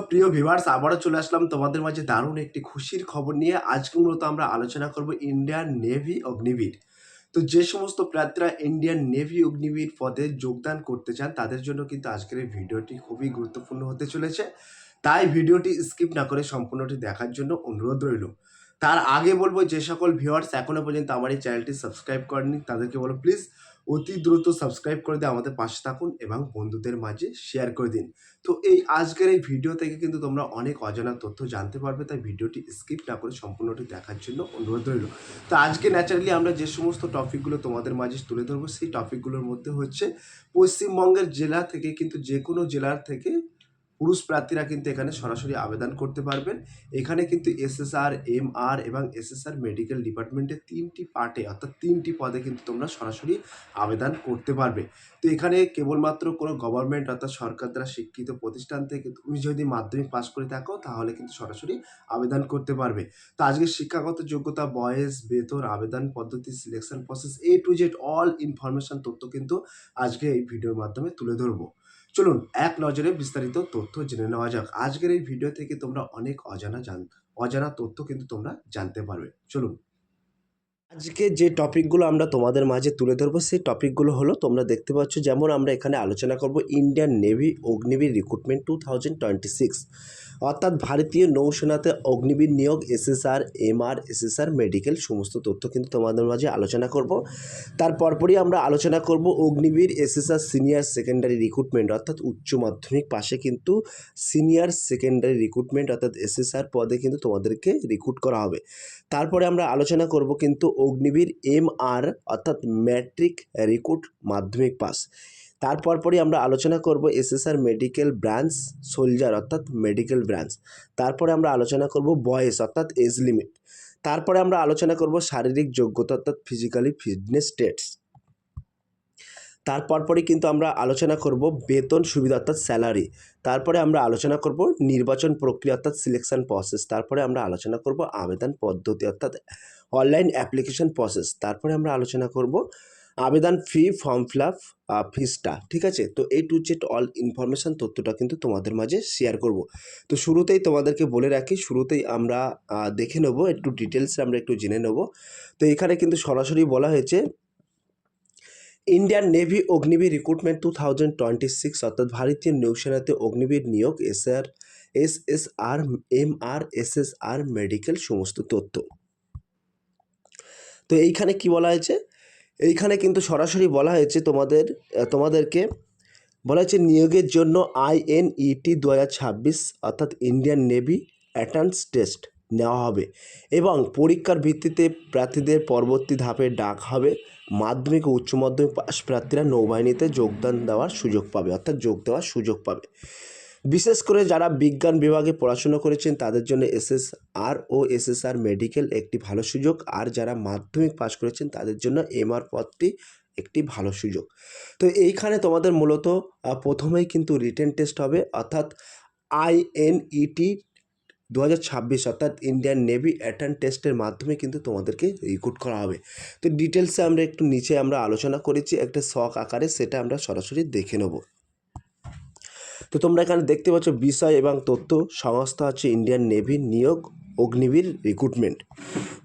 প্রিয় ভিউয়ার্স, আবারও চলে আসলাম তোমাদের মাঝে দারুণ একটি খুশির খবর নিয়ে। আজকে মূলত আমরা আলোচনা করব ইন্ডিয়ান নেভি অগ্নিবীর। তো যে সমস্ত প্রার্থীরা ইন্ডিয়ান নেভি অগ্নিবীর পদে যোগদান করতে চান তাদের জন্য কিন্তু আজকের এই ভিডিওটি খুবই গুরুত্বপূর্ণ হতে চলেছে। তাই ভিডিওটি স্কিপ না করে সম্পূর্ণটি দেখার জন্য অনুরোধ রইল। তার আগে বলবো, যে সকল ভিউয়ার্স এখনো পর্যন্ত আমার এই চ্যানেলটি সাবস্ক্রাইব করেনি তাদেরকে বলো প্লিজ অতি দ্রুত সাবস্ক্রাইব করে দিয়ে আমাদের পাশে থাকুন এবং বন্ধুদের মাঝে শেয়ার করে দিন। তো আজকের এই ভিডিও থেকে কিন্তু তোমরা অনেক অজানা তথ্য জানতে পারবে, তাই ভিডিওটি স্কিপ না করে সম্পূর্ণটি দেখার জন্য অনুরোধ রইল। তো আজকে ন্যাচারালি আমরা যে সমস্ত টপিকগুলো তোমাদের মাঝে তুলে ধরবো সেই টপিকগুলোর মধ্যে হচ্ছে পশ্চিমবঙ্গের জেলা থেকে কিন্তু যে কোনো জেলার থেকে পুরুষ প্রার্থীরা কিন্তু এখানে সরাসরি আবেদন করতে পারবেন। এখানে কিন্তু এসএসআর, এমআর এবং এসএসআর মেডিকেল ডিপার্টমেন্টের 3টি পার্টে অর্থাৎ 3টি পদে কিন্তু তোমরা সরাসরি আবেদন করতে পারবে। তো এখানে কেবলমাত্র কোনো গভর্নমেন্ট অর্থাৎ সরকার দ্বারা স্বীকৃত প্রতিষ্ঠান থেকে তুমি যদি মাধ্যমিক পাস করে থাকো তাহলে কিন্তু সরাসরি আবেদন করতে পারবে। তো আজকে শিক্ষাগত যোগ্যতা, বয়স, বেতন, আবেদন পদ্ধতি, selection process, A to Z all information তথ্য কিন্তু আজকে এই ভিডিওর মাধ্যমে তুলে ধরবো। চলুন এক নজরে বিস্তারিত তথ্য জেনে নেওয়া যাক। আজকের এই ভিডিও থেকে তোমরা অনেক অজানা তথ্য কিন্তু তোমরা জানতে পারবে। চলুন, আজকে যে টপিকগুলো আমরা তোমাদের মাঝে তুলে ধরবো সেই টপিকগুলো হলো, তোমরা দেখতে পাচ্ছ যেমন আমরা এখানে আলোচনা করব ইন্ডিয়ান নেভি অগ্নিবীর রিক্রুটমেন্ট 2026, অর্থাৎ ভারতীয় নৌসেনাতে অগ্নিবীর নিয়োগ, এসএসআর, এমআর, এসএসআর মেডিকেল সমস্ত তথ্য কিন্তু তোমাদের মাঝে আলোচনা করব। তার পরপরই আমরা আলোচনা করব Agniveer SSR senior secondary recruitment, অর্থাৎ উচ্চ মাধ্যমিক পাশে কিন্তু সিনিয়র সেকেন্ডারি রিক্রুটমেন্ট অর্থাৎ এসএসআর পদে কিন্তু তোমাদেরকে রিক্রুট করা হবে। তারপরে আমরা আলোচনা করব কিন্তু অগ্নিবীর এমআর অর্থাৎ ম্যাট্রিক রিক্রুট মাধ্যমিক পাস। তারপর পরই আমরা আলোচনা করব এসএসআর মেডিকেল ব্রাঞ্চ সোলজার অর্থাৎ মেডিকেল ব্রাঞ্চ। তারপরে আমরা আলোচনা করব বয়স অর্থাৎ এজ লিমিট। তারপরে আমরা আলোচনা করব শারীরিক যোগ্যতা অর্থাৎ ফিজিক্যালি ফিটনেস টেস্ট। তারপর পরই কিন্তু আমরা আলোচনা করব বেতন সুবিধা অর্থাৎ স্যালারি। তারপরে আমরা আলোচনা করব নির্বাচন প্রক্রিয়া অর্থাৎ সিলেকশন প্রসেস। তারপরে আমরা আলোচনা করব আবেদন পদ্ধতি অর্থাৎ অনলাইন অ্যাপ্লিকেশন প্রসেস। তারপরে আমরা আলোচনা করব আবেদন ফি, ফর্ম ফিল আপ, ফিসটা। ঠিক আছে, তো A to Z all information তথ্যটা কিন্তু তোমাদের মাঝে শেয়ার করব। তো শুরুতেই তোমাদেরকে বলে রাখি, শুরুতেই আমরা দেখে নেব একটু ডিটেলসে, আমরা একটু জেনে নেব। তো এখানে কিন্তু সরাসরি বলা হয়েছে ইন্ডিয়ান নেভি অগ্নিবীর রিক্রুটমেন্ট 2026, অর্থাৎ ভারতীয় নৌসেনাতে অগ্নিবীর নিয়োগ, এসএসআর, এমআর, এসএসআর মেডিকেল সমস্ত তথ্য। তো এইখানে কি বলা হয়েছে, এইখানে কিন্তু সরাসরি বলা হয়েছে তোমাদেরকে বলা হয়েছে নিয়োগের জন্য INET 2026 অর্থাৎ ইন্ডিয়ান নেভি অ্যাডভান্স টেস্ট নেওয়া হবে এবং পরীক্ষার ভিত্তিতে প্রার্থীদের পরবর্তী ধাপে ডাক হবে। মাধ্যমিক ও উচ্চ মাধ্যমিক পাশ প্রার্থীরা নৌবাহিনীতে যোগদান দেওয়ার সুযোগ পাবে অর্থাৎ যোগ দেওয়ার সুযোগ পাবে। বিশেষ করে যারা বিজ্ঞান বিভাগে পড়াশোনা করেছেন তাদের জন্য এসএসআর ও এসএসআর মেডিকেল একটি ভালো সুযোগ, আর যারা মাধ্যমিক পাস করেছেন তাদের জন্য এমআর পদটি একটি ভালো সুযোগ। তো এইখানে তোমাদের মূলত প্রথমেই কিন্তু রিটেন টেস্ট হবে, অর্থাৎ INET 2026 অর্থাৎ ইন্ডিয়ান নেভি অ্যাডভান্স টেস্টের মাধ্যমে কিন্তু তোমাদেরকে রিক্রুট করা হবে। তো ডিটেলসে আমরা একটু নিচে আমরা আলোচনা করেছি একটা শখ আকারে, সেটা আমরা সরাসরি দেখে নেব। তো তোমরা এখানে দেখতে পাচ্ছ বিষয় এবং তথ্য সংস্থা হচ্ছে ইন্ডিয়ান নেভি নিয়োগ অগ্নিবীর রিক্রুটমেন্ট।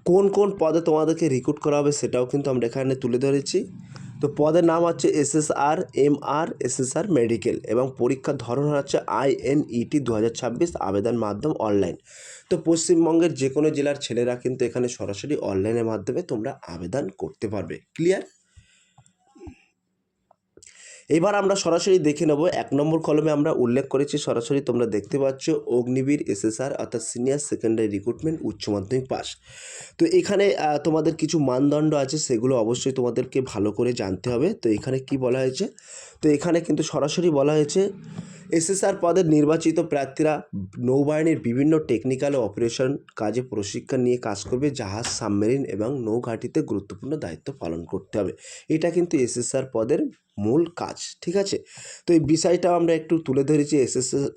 কোন কোন পদে তোমাদেরকে রিক্রুট করা হবে সেটাও কিন্তু আমরা এখানে তুলে ধরেছি। তো পদের নাম হচ্ছে এসএসআর, এমআর, এসএসআর মেডিকেল এবং পরীক্ষার ধরন হচ্ছে INET 2026, আবেদন মাধ্যম অনলাইন। তো পশ্চিমবঙ্গের যে কোনো জেলার ছেলেরা কিন্তু এখানে সরাসরি অনলাইনের মাধ্যমে তোমরা আবেদন করতে পারবে। ক্লিয়ার? এবার আমরা সরাসরি দেখে নেব 1 নম্বর কলমে আমরা উল্লেখ করেছি সরাসরি তোমরা দেখতে পাচ্ছ অগ্নিবীর এসএসআর অর্থাৎ সিনিয়র সেকেন্ডারি রিক্রুটমেন্ট উচ্চ মাধ্যমিক পাস। তো এখানে তোমাদের কিছু মানদণ্ড আছে, সেগুলো অবশ্যই তোমাদেরকে ভালো করে জানতে হবে। তো এখানে কি বলা হয়েছে, তো এখানে কিন্তু সরাসরি বলা হয়েছে এসএসআর পদের নির্বাচিত প্রার্থীরা নৌবাহিনীর বিভিন্ন টেকনিক্যাল ও অপারেশন কাজে প্রশিক্ষণ নিয়ে কাজ করবে, জাহাজ, সাবমেরিন এবং নৌঘাটিতে গুরুত্বপূর্ণ দায়িত্ব পালন করতে হবে। এটা কিন্তু এসএসআর পদের মূল কাজ। ঠিক আছে, তো এই বিষয়টাও আমরা একটু তুলে ধরেছি।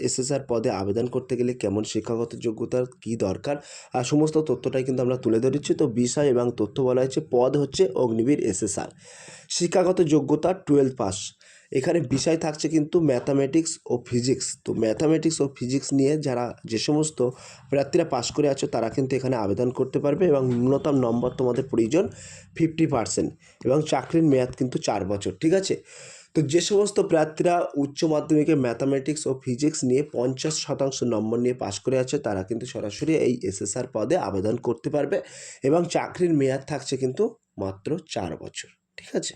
এসএসআর পদে আবেদন করতে গেলে কেমন শিক্ষাগত যোগ্যতার কী দরকার আর সমস্ত তথ্যটাই কিন্তু আমরা তুলে ধরেছি। তো বিষয় এবং তথ্য বলা হয়েছে পদ হচ্ছে অগ্নিবীর এসএসআর, শিক্ষাগত যোগ্যতা 12 পাস এখানে বিষয় থাকছে কিন্তু ম্যাথামেটিক্স ও ফিজিক্স। তো ম্যাথামেটিক্স ও ফিজিক্স নিয়ে যারা যে সমস্ত প্রার্থীরা পাশ করে আছো তারা কিন্তু এখানে আবেদন করতে পারবে এবং ন্যূনতম নম্বর তোমাদের প্রয়োজন 50% এবং চাকরির মেয়াদ কিন্তু 4 বছর, ঠিক আছে। তো যে সমস্ত প্রার্থীরা উচ্চ মাধ্যমিকে ম্যাথামেটিক্স ও ফিজিক্স নিয়ে 50% নম্বর নিয়ে পাশ করে আছে তারা কিন্তু সরাসরি এই এসএসআর পদে আবেদন করতে পারবে এবং চাকরির মেয়াদ থাকছে কিন্তু মাত্র 4 বছর, ঠিক আছে।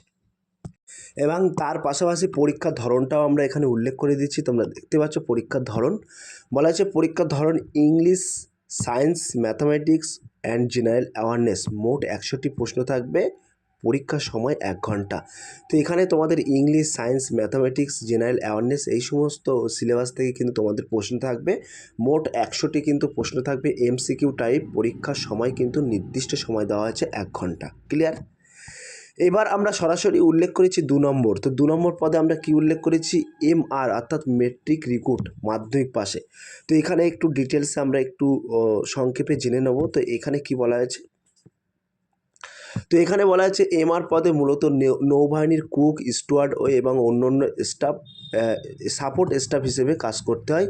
এবং তার পাশাপাশি পরীক্ষার ধরনটাও আমরা এখানে উল্লেখ করে দিচ্ছি, তোমরা দেখতে পাচ্ছ পরীক্ষার ধরন। বলা হয়েছে পরীক্ষার ধরন English, science, mathematics and general awareness. মোট 100টি প্রশ্ন থাকবে, পরীক্ষার সময় 1 ঘন্টা। তো এখানে তোমাদের English, science, mathematics, general awareness এই সমস্ত সিলেবাস থেকে কিন্তু তোমাদের প্রশ্ন থাকবে। মোট 100টি কিন্তু প্রশ্ন থাকবে এমসিকিউ টাইপ। পরীক্ষার সময় কিন্তু নির্দিষ্ট সময় দেওয়া হয়েছে 1 ঘন্টা। ক্লিয়ার? এবার আমরা সরাসরি উল্লেখ করেছি 2 নম্বর। তো 2 নম্বর পদে আমরা কি উল্লেখ করেছি? এমআর অর্থাৎ মেট্রিক রিক্রুট, মাধ্যমিক পাশে। তো এখানে একটু ডিটেলসে আমরা একটু সংক্ষেপে জেনে নেব। তো এখানে কি বলা হয়েছে? তো এখানে বলা আছে এমআর পদে মূলত নৌবাহিনীর কুক, স্টুয়ার্ড ও এবং অন্যান্য স্টাফ সাপোর্ট স্টাফ হিসেবে কাজ করতে হয়।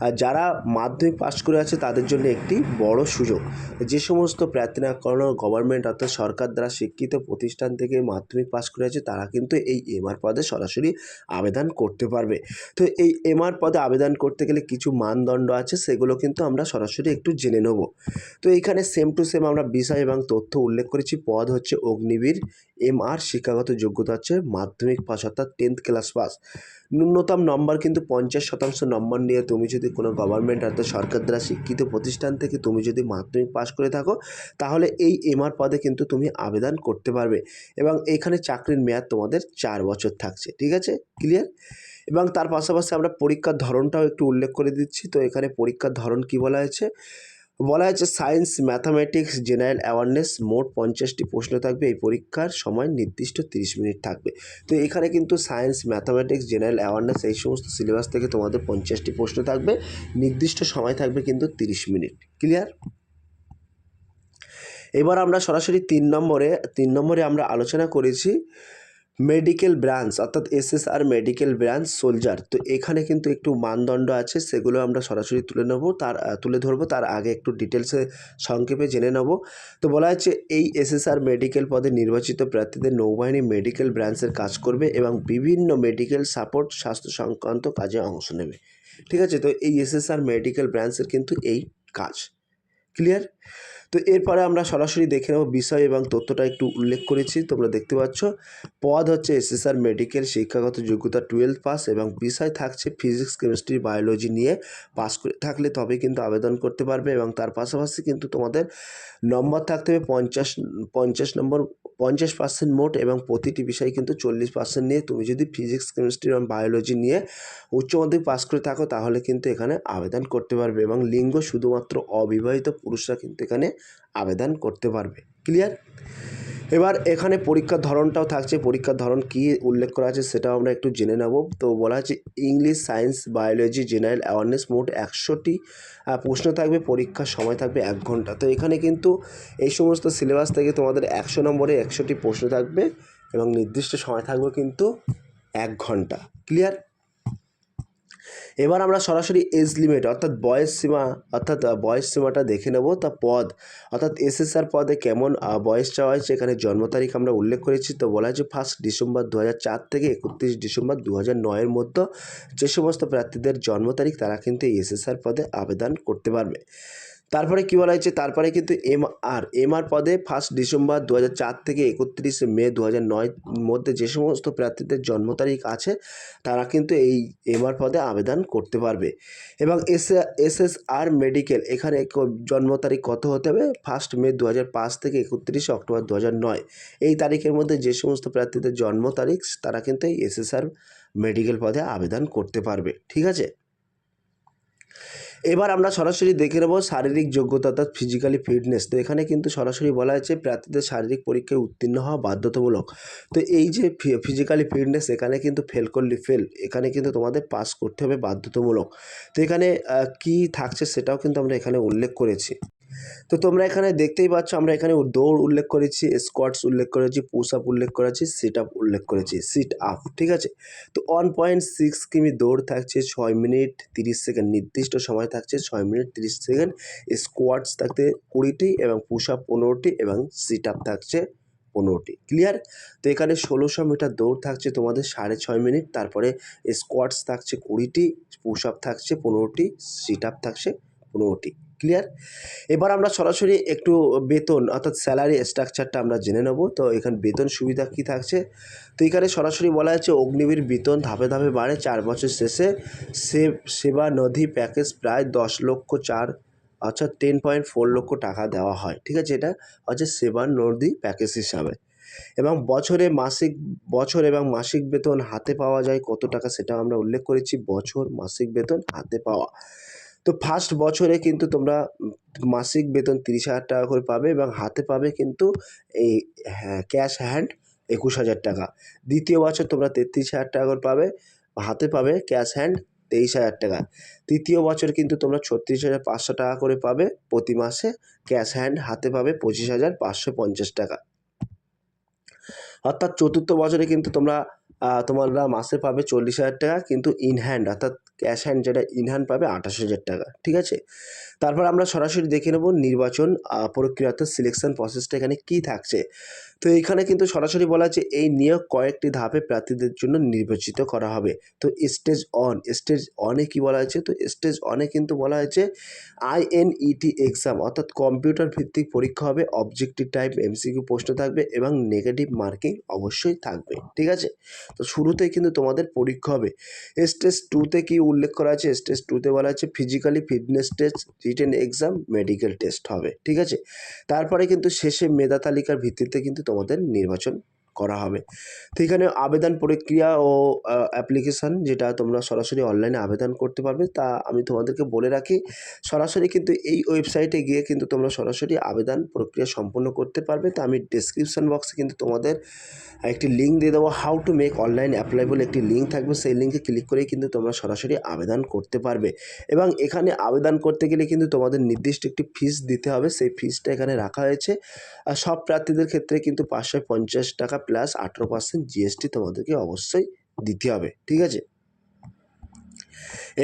আর যারা মাধ্যমিক পাস করে আছে তাদের জন্য একটি বড় সুযোগ। যে সমস্ত প্রার্থীরা কোনো গভর্নমেন্ট অর্থাৎ সরকার দ্বারা স্বীকৃত প্রতিষ্ঠান থেকে মাধ্যমিক পাস করে আছে তারা কিন্তু এই এমআর পদে সরাসরি আবেদন করতে পারবে। তো এই এমআর পদে আবেদন করতে গেলে কিছু মানদণ্ড আছে, সেগুলো কিন্তু আমরা সরাসরি একটু জেনে নেব। তো এইখানে সেম টু সেম আমরা বিষয় এবং তথ্য উল্লেখ করেছি। পদ হচ্ছে অগ্নিবীর। এমআর শিক্ষাগত যোগ্যতা হচ্ছে মাধ্যমিক পাস অর্থাৎ 10th ক্লাস পাস। ন্যূনতম নম্বর কিন্তু 50% নম্বর নিয়ে তুমি যদি কোনো গভর্নমেন্ট অর্থাৎ সরকার দ্বারা স্বীকৃত প্রতিষ্ঠান থেকে তুমি যদি মাধ্যমিক পাস করে থাকো তাহলে এই এমআর পদে কিন্তু তুমি আবেদন করতে পারবে এবং এইখানে চাকরির মেয়াদ তোমাদের 4 বছর থাকছে, ঠিক আছে। ক্লিয়ার? এবং তার পাশাপাশি আমরা পরীক্ষার ধরনটাও একটু উল্লেখ করে দিচ্ছি। তো এখানে পরীক্ষার ধরন কি বলা হয়েছে? বলা হয়েছে সায়েন্স, ম্যাথামেটিক্স, জেনারেল অ্যাওয়ারনেস। মোট 50টি প্রশ্ন থাকবে। এই পরীক্ষার সময় নির্দিষ্ট 30 মিনিট থাকবে। তো এখানে কিন্তু সায়েন্স, ম্যাথামেটিক্স, জেনারেল অ্যাওয়ারনেস এই সমস্ত সিলেবাস থেকে তোমাদের 50টি প্রশ্ন থাকবে, নির্দিষ্ট সময় থাকবে কিন্তু 30 মিনিট। ক্লিয়ার? এবার আমরা সরাসরি 3 নম্বরে আমরা আলোচনা করেছি মেডিকেল ব্রাঞ্চ অর্থাৎ এসএসআর মেডিকেল ব্রাঞ্চ সোলজার। তো এখানে কিন্তু একটু মানদণ্ড আছে, সেগুলো আমরা সরাসরি তুলে ধরবো। তার আগে একটু ডিটেলসে সংক্ষেপে জেনে নেব। তো বলা হচ্ছে এই এসএসআর মেডিকেল পদে নির্বাচিত প্রার্থীদের নৌবাহিনী মেডিকেল ব্রাঞ্চের কাজ করবে এবং বিভিন্ন মেডিকেল সাপোর্ট স্বাস্থ্য সংক্রান্ত কাজে অংশ নেবে, ঠিক আছে। তো এই এসএসআর মেডিকেল ব্রাঞ্চের কিন্তু এই কাজ। ক্লিয়ার? তো এরপরে আমরা সরাসরি দেখে নেব বিষয় এবং তথ্যটা একটু উল্লেখ করেছি, তোমরা দেখতে পাচ্ছ। পদ হচ্ছে এসএসআর মেডিকেল, শিক্ষাগত যোগ্যতা 12 পাস এবং বিষয় থাকছে ফিজিক্স, কেমিস্ট্রি, বায়োলজি নিয়ে পাস করে থাকলে তবে কিন্তু আবেদন করতে পারবে এবং তার পাশাপাশি কিন্তু তোমাদের নম্বর থাকতে হবে 50 নম্বর, 50% মোট এবং প্রতিটি বিষয় কিন্তু 40% নিয়ে তুমি যদি ফিজিক্স, কেমিস্ট্রি এবং বায়োলজি নিয়ে উচ্চ মাধ্যমিক পাস করে থাকো তাহলে কিন্তু এখানে আবেদন করতে পারবে এবং লিঙ্গ শুধুমাত্র অবিবাহিত পুরুষরা কিন্তু এখানে আবেদন করতে পারবে। ক্লিয়ার? এবার এখানে পরীক্ষার ধরনটাও থাকছে। পরীক্ষার ধরন কী উল্লেখ করা আছে সেটাও আমরা একটু জেনে নেব। তো বলা আছে English, science, biology, general awareness. মোট 100টি প্রশ্ন থাকবে, পরীক্ষার সময় থাকবে 1 ঘন্টা। তো এখানে কিন্তু এই সমস্ত সিলেবাস থেকে তোমাদের 100 নম্বরে 100টি প্রশ্ন থাকবে এবং নির্দিষ্ট সময় থাকবে কিন্তু 1 ঘন্টা। ক্লিয়ার? এবার আমরা সরাসরি এজ লিমিট অর্থাৎ বয়স সীমাটা দেখে নেব। তা পদ অর্থাৎ এসএসআর পদে কেমন বয়স চাওয়া হয়েছে, এখানে জন্ম তারিখ আমরা উল্লেখ করেছি। তো বলা হয়েছে 1 ডিসেম্বর 2004 থেকে 31 ডিসেম্বর 2009-এর মধ্যে যে সমস্ত প্রার্থীদের জন্ম তারিখ তারা কিন্তু এই এসএসআর পদে আবেদন করতে পারবে। তারপরে কি বলা হয়েছে? তারপরে কিন্তু এমআর পদে 1 ডিসেম্বর 2004 থেকে 31 মে 2009 মধ্যে যে সমস্ত প্রার্থীদের জন্ম তারিখ আছে তারা কিন্তু এই এমআর পদে আবেদন করতে পারবে এবং এসএসআর মেডিকেল এখানে জন্ম তারিখ কত হতে হবে? 1 মে 2005 থেকে 31 অক্টোবর 2009 এই তারিখের মধ্যে যে সমস্ত প্রার্থীদের জন্ম তারিখ তারা কিন্তু এই এসএসআর মেডিকেল পদে আবেদন করতে পারবে, ঠিক আছে। এবার আমরা সরাসরি দেখে নেব শারীরিক যোগ্যতা অর্থাৎ ফিজিক্যালি ফিটনেস। তো এখানে কিন্তু সরাসরি বলা হয়েছে প্রার্থীদের শারীরিক পরীক্ষায় উত্তীর্ণ হওয়া বাধ্যতামূলক। তো এই যে ফিজিক্যালি ফিটনেস এখানে কিন্তু এখানে কিন্তু তোমাদের পাস করতে হবে বাধ্যতামূলক। তো এখানে কি থাকছে সেটাও কিন্তু আমরা এখানে উল্লেখ করেছি। তো তোমরা এখানে দেখতেই পাচ্ছ আমরা এখানে দৌড় উল্লেখ করেছি, স্কোয়াটস উল্লেখ করেছি, পুশ আপ উল্লেখ করেছি, সিট আপ উল্লেখ করেছি, সিট আপ, ঠিক আছে। তো 1.6 কিমি দৌড় থাকছে 6 মিনিট 30 সেকেন্ড, নির্দিষ্ট সময় থাকছে 6 মিনিট 30 সেকেন্ড, স্কোয়াটস থাকতে 20টি এবং পুশ আপ 15টি এবং সিট আপ থাকছে 15টি। ক্লিয়ার? তো এখানে 1600 মিটার দৌড় থাকছে তোমাদের 6.5 মিনিট, তারপরে স্কোয়াটস থাকছে 20টি, পুশ আপ থাকছে 15টি, সিট আপ থাকছে 15টি। ক্লিয়ার? এবার আমরা সরাসরি একটু বেতন অর্থাৎ স্যালারি স্ট্রাকচারটা আমরা জেনে নেব। তো এখানে বেতন সুবিধা কী থাকছে, তো এখানে সরাসরি বলা হচ্ছে অগ্নিবীর বেতন ধাপে ধাপে বাড়ে, 4 বছর শেষে সেবা নথি প্যাকেজ প্রায় 10 লক্ষ 4 অর্থাৎ 10.4 লক্ষ টাকা দেওয়া হয়, ঠিক আছে। এটা হচ্ছে সেবা নথি প্যাকেজ হিসাবে। এবং বছর এবং মাসিক বেতন হাতে পাওয়া যায় কত টাকা সেটাও আমরা উল্লেখ করেছি, বছর মাসিক বেতন হাতে পাওয়া। তো ফার্স্ট বছরে কিন্তু তোমরা মাসিক বেতন 30,000 টাকা করে পাবে এবং হাতে পাবে কিন্তু এই ক্যাশ হ্যান্ড 21,000 টাকা। দ্বিতীয় বছর তোমরা 33,000 টাকা করে পাবে, হাতে পাবে ক্যাশ হ্যান্ড 23,000 টাকা। তৃতীয় বছর কিন্তু তোমরা 36,500 টাকা করে পাবে প্রতি মাসে, ক্যাশ হ্যান্ড হাতে পাবে 25,550 টাকা। অর্থাৎ চতুর্থ বছরে কিন্তু তোমরা মাসে পাবে 40,000 টাকা, কিন্তু ইন হ্যান্ড অর্থাৎ ক্যাশ হ্যান্ড যেটা ইন হ্যান্ড পাবে 28,000 টাকা, ঠিক আছে। তারপর আমরা সরাসরি দেখে নেব নির্বাচন প্রক্রিয়া অর্থাৎ সিলেকশন প্রসেসটা এখানে কী থাকছে। তো এইখানে কিন্তু সরাসরি বলা আছে এই নিয়োগ কয়েকটি ধাপে প্রার্থীদের জন্য নির্বাচিত করা হবে। তো স্টেজ অনে কী বলা হয়েছে, তো স্টেজ অনে কিন্তু বলা হয়েছে INET এক্সাম অর্থাৎ কম্পিউটার ভিত্তিক পরীক্ষা হবে, অবজেক্টিভ টাইপ MCQ প্রশ্ন থাকবে এবং নেগেটিভ মার্কিং অবশ্যই থাকবে, ঠিক আছে। তো শুরুতেই কিন্তু তোমাদের পরীক্ষা হবে। স্টেজ 2তে কি উল্লেখ করা আছে, স্টেজ 2তে বলা আছে physically fitness test, written exam, medical test হবে, ঠিক আছে। তারপরে কিন্তু শেষে মেধা তালিকার ভিত্তিতে কিন্তু তোমাদের নির্বাচন করা হবে। তো এখানে আবেদন প্রক্রিয়া ও অ্যাপ্লিকেশান যেটা তোমরা সরাসরি অনলাইনে আবেদন করতে পারবে, তা আমি তোমাদেরকে বলে রাখি সরাসরি কিন্তু এই ওয়েবসাইটে গিয়ে কিন্তু তোমরা সরাসরি আবেদন প্রক্রিয়া সম্পন্ন করতে পারবে। তো আমি ডেসক্রিপশন বক্সে কিন্তু তোমাদের একটি লিঙ্ক দিয়ে দেবো, how to make online apply বলে একটি লিঙ্ক থাকবে, সেই লিঙ্কে ক্লিক করেই কিন্তু তোমরা সরাসরি আবেদন করতে পারবে। এবং এখানে আবেদন করতে গেলে কিন্তু তোমাদের নির্দিষ্ট একটি ফিস দিতে হবে, সেই ফিসটা এখানে রাখা হয়েছে। আর সব প্রার্থীদের ক্ষেত্রে কিন্তু 550 টাকা প্লাস 18% GST তোমাদেরকে অবশ্যই দিতে হবে, ঠিক আছে।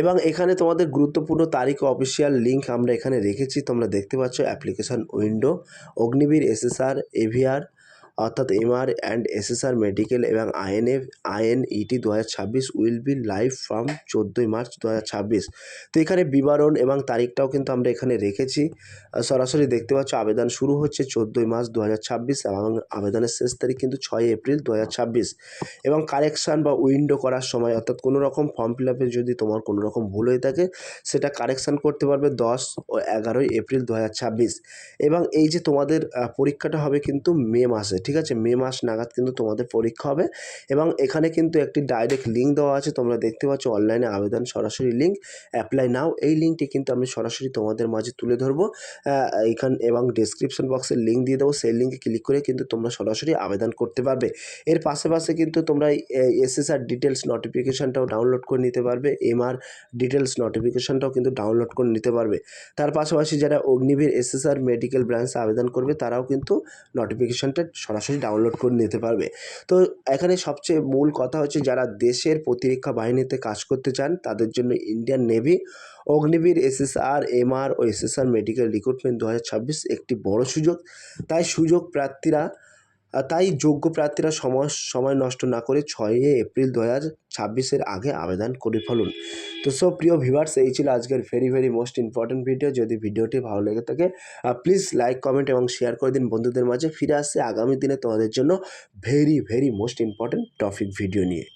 এবং এখানে তোমাদের গুরুত্বপূর্ণ তারিখ ও অফিসিয়াল লিঙ্ক আমরা এখানে রেখেছি, তোমরা দেখতে পাচ্ছ application window, Agniveer SSR AVR অর্থাৎ MR অ্যান্ড SSR মেডিকেল এবং INET 2026 will be live from 14 March 2026। তো এখানে বিবরণ এবং তারিখটাও কিন্তু আমরা এখানে রেখেছি। সরাসরি দেখতে পাচ্ছ আবেদন শুরু হচ্ছে 14 মার্চ 2026 এবং আবেদনের শেষ তারিখ কিন্তু 6 এপ্রিল 2026। এবং কারেকশান বা উইন্ডো করার সময় অর্থাৎ কোনো রকম ফর্ম ফিল আপে যদি তোমার কোনো রকম ভুল হয়ে থাকে সেটা কারেকশান করতে পারবে 10 ও 11 এপ্রিল 2026। এবং এই যে তোমাদের পরীক্ষাটা হবে কিন্তু মে মাসে, ঠিক আছে, মে মাস নাগাদ কিন্তু তোমাদের পরীক্ষা হবে। এবং এখানে কিন্তু একটি ডাইরেক্ট লিঙ্ক দেওয়া আছে, তোমরা দেখতে পাচ্ছ অনলাইনে আবেদন সরাসরি লিঙ্ক, অ্যাপ্লাই নাও, এই লিঙ্কটি কিন্তু আমি সরাসরি তোমাদের মাঝে তুলে ধরবো এইখান এবং ডেসক্রিপশন বক্সের লিঙ্ক দিয়ে দেবো, সেই লিঙ্কে ক্লিক করে কিন্তু তোমরা সরাসরি আবেদন করতে পারবে। এর পাশে কিন্তু তোমরা SSR ডিটেলস নোটিফিকেশানটাও ডাউনলোড করে নিতে পারবে, MR ডিটেলস নোটিফিকেশানটাও কিন্তু ডাউনলোড করে নিতে পারবে। তার পাশাপাশি যারা অগ্নিবীর SSR মেডিকেল ব্রাঞ্চে আবেদন করবে তারাও কিন্তু নোটিফিকেশানটা সরাসরি ডাউনলোড করে নিতে পারবে। তো এখানে সবচেয়ে মূল কথা হচ্ছে যারা দেশের প্রতিরক্ষা বাহিনীতে কাজ করতে চান তাদের জন্য Indian navy, Agniveer SSR MR ও SSR মেডিকেল রিক্রুটমেন্ট 2026 একটি বড় সুযোগ। তাই যোগ্য প্রার্থীরা সময় নষ্ট না করে 6 এপ্রিল 2026 আগে আবেদন করে ফেলুন। তো প্রিয় ভিউয়ার্স, এই ছিল আজকের ভেরি মোস্ট ইম্পর্টেন্ট ভিডিও। যদি ভিডিওটি ভালো লেগে থাকে প্লিজ লাইক কমেন্ট এবং শেয়ার করে দিন বন্ধুদের মাঝে। ফিরে আসছে আগামী দিনে তোমাদের জন্য very most important topic video নিয়ে।